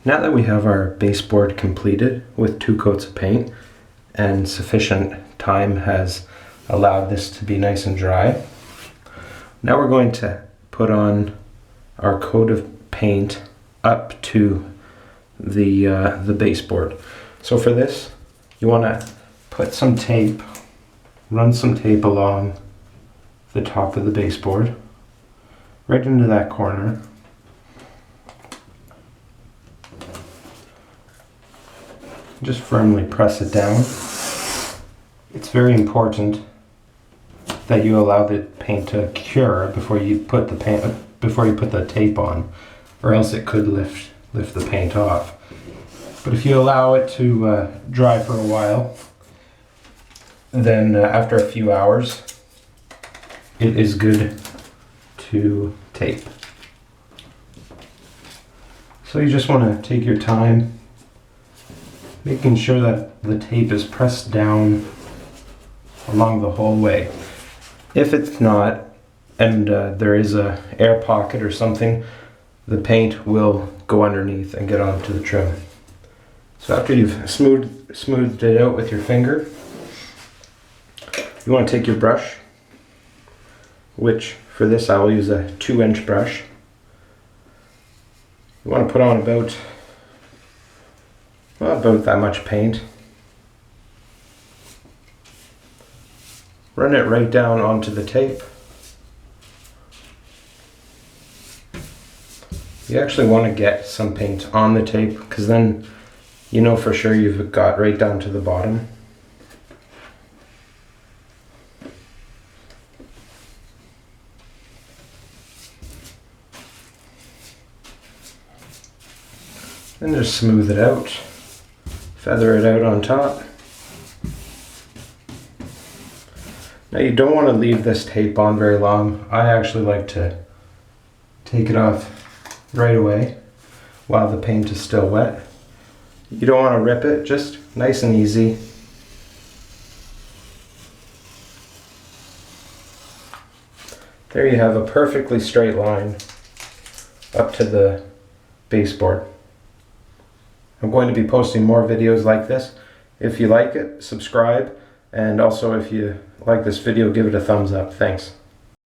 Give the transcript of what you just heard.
Now that we have our baseboard completed with 2 coats of paint and sufficient time has allowed this to be nice and dry, now we're going to put on our coat of paint up to the baseboard. So for this, you want to put some tape, run some tape along the top of the baseboard, right into that corner. Just firmly press it down. It's very important that you allow the paint to cure before you put the tape on, or else it could lift the paint off. But if you allow it to dry for a while, then after a few hours, it is good to tape. So you just want to take your time, making sure that the tape is pressed down along the whole way. If it's not, and there is a air pocket or something, the paint will go underneath and get onto the trim. So after you've smoothed it out with your finger, you want to take your brush, which for this I will use a 2-inch brush. You want to put on about that much paint. Run it right down onto the tape. You actually want to get some paint on the tape, because then you know for sure you've got right down to the bottom. Then just smooth it out, feather it out on top. Now you don't want to leave this tape on very long. I actually like to take it off right away while the paint is still wet. You don't want to rip it, just nice and easy. There you have a perfectly straight line up to the baseboard. I'm going to be posting more videos like this. If you like it, subscribe, and also if you like this video, give it a thumbs up. Thanks.